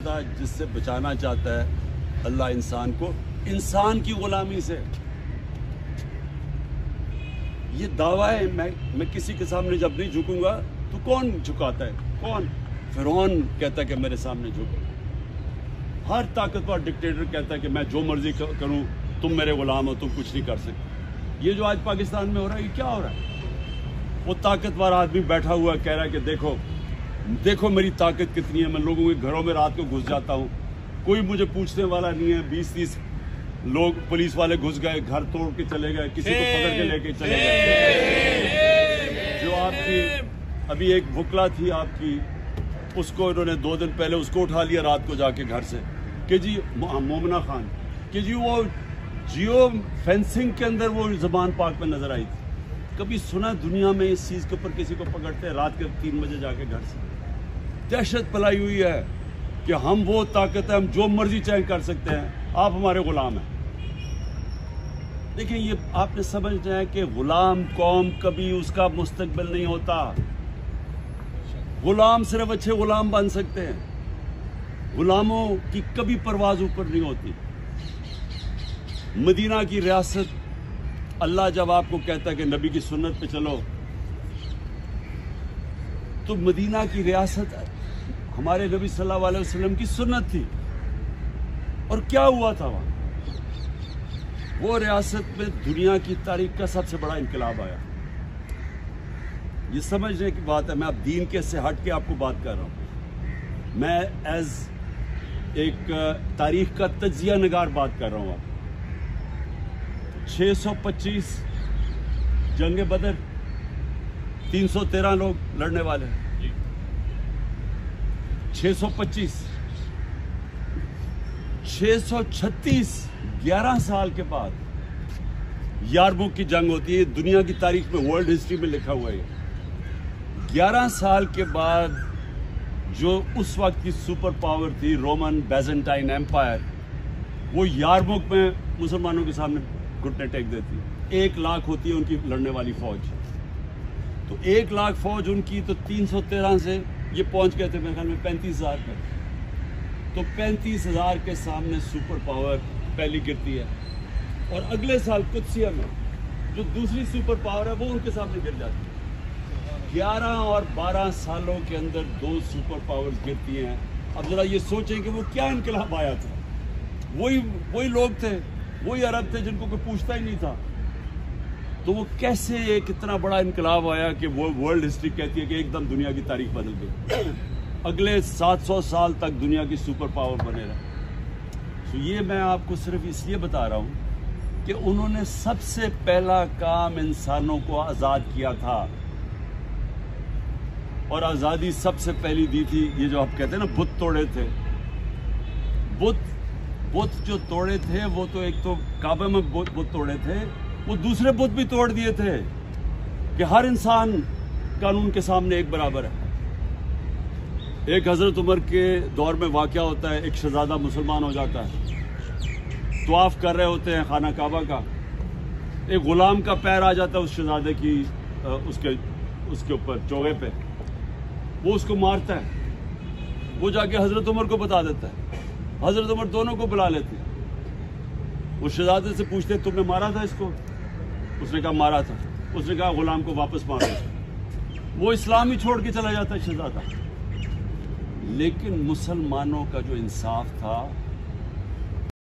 रास्ता जिससे बचाना चाहता है अल्लाह इंसान को इंसान की गुलामी से। ये दावा है मैं किसी के सामने जब नहीं झुकूंगा तो कौन झुकाता है? कौन? फिरौन कहता है कि मेरे सामने झुको। हर ताकतवर डिक्टेटर कहता है कि मैं जो मर्जी करूं, तुम मेरे गुलाम हो, तुम कुछ नहीं कर सकते। ये जो आज पाकिस्तान में हो रहा है, ये क्या हो रहा है? वो ताकतवर आदमी बैठा हुआ कह रहा है कि देखो मेरी ताकत कितनी है, मैं लोगों के घरों में रात को घुस जाता हूँ, कोई मुझे पूछने वाला नहीं है। 20-30 लोग पुलिस वाले घुस गए, घर तोड़ के चले गए, किसी को पकड़ के लेके चले गए। जो आपकी अभी एक बुकला थी आपकी, उसको इन्होंने 2 दिन पहले उसको उठा लिया रात को जाके घर से कि जी मोमना खान कि जी वो जियो फेंसिंग के अंदर वो ज़बान पाक में नजर आई थी। कभी सुना दुनिया में इस चीज़ के ऊपर किसी को पकड़ते हैं रात के 3 बजे जाके घर से? दहशत फैलाई हुई है कि हम वो ताकत है, हम जो मर्जी चाहे कर सकते हैं, आप हमारे गुलाम हैं। देखिए, ये आपने समझना है कि गुलाम कौम कभी उसका मुस्तकबिल नहीं होता। गुलाम सिर्फ अच्छे गुलाम बन सकते हैं। गुलामों की कभी परवाज ऊपर नहीं होती। मदीना की रियासत, अल्लाह जब आपको कहता है कि नबी की सुन्नत पे चलो, तो मदीना की रियासत हमारे नबी सल्लल्लाहु अलैहि वसल्लम की सुन्नत थी। और क्या हुआ था वहां? वो रियासत में दुनिया की तारीख का सबसे बड़ा इनकलाब आया। ये समझने की बात है। मैं अब दीन के से हट के आपको बात कर रहा हूं। मैं एज एक तारीख का तज्जिया नगार बात कर रहा हूं। 625 जंग बदर, 313 लोग लड़ने वाले हैं। 625 636 11 साल के बाद यारमुख की जंग होती है। दुनिया की तारीख में, वर्ल्ड हिस्ट्री में लिखा हुआ है। 11 साल के बाद जो उस वक्त की सुपर पावर थी रोमन बैजेंटाइन एम्पायर, वो यारमुख में मुसलमानों के सामने घुटने टेक देती। 1 लाख होती है उनकी लड़ने वाली फौज। तो 1 लाख फौज उनकी, तो 313 से ये पहुंच गए थे मेरे ख्याल में 35,000 पर। तो 35,000 के सामने सुपर पावर पहली गिरती है। और अगले साल कुदसिया में जो दूसरी सुपर पावर है वो उनके सामने गिर जाती है। 11 और 12 सालों के अंदर 2 सुपर पावर्स गिरती हैं। अब जरा ये सोचें कि वो क्या इनकलाब आया था। वही लोग थे, वही अरब थे जिनको कोई पूछता ही नहीं था। तो वो कैसे एक इतना बड़ा इनकलाब आया कि वो वर्ल्ड हिस्ट्री कहती है कि एकदम दुनिया की तारीख बदल गई। अगले 700 साल तक दुनिया की सुपर पावर बने रहा। तो ये मैं आपको सिर्फ इसलिए बता रहा हूँ कि उन्होंने सबसे पहला काम इंसानों को आज़ाद किया था। और आज़ादी सबसे पहली दी थी, ये जो आप कहते हैं ना बुत तोड़े थे। बुत जो तोड़े थे वो तो एक तो काबे में बुत तोड़े थे, वो दूसरे बुत भी तोड़ दिए थे कि हर इंसान कानून के सामने एक बराबर है। एक हजरत उमर के दौर में वाक़या होता है, एक शहजादा मुसलमान हो जाता है, तवाफ कर रहे होते हैं खाना काबा का, एक गुलाम का पैर आ जाता है उस शहजादे की उसके ऊपर चौगे पे, वो उसको मारता है। वो जाके हजरत उमर को बता देता है। हजरत उमर दोनों को बुला लेते हैं। उस शहजादे से पूछते तुमने मारा था इसको? उसने कहा मारा था। उसने कहा गुलाम को वापस मारो। वो इस्लाम ही छोड़ के चला जाता है शहजादा। लेकिन मुसलमानों का जो इंसाफ था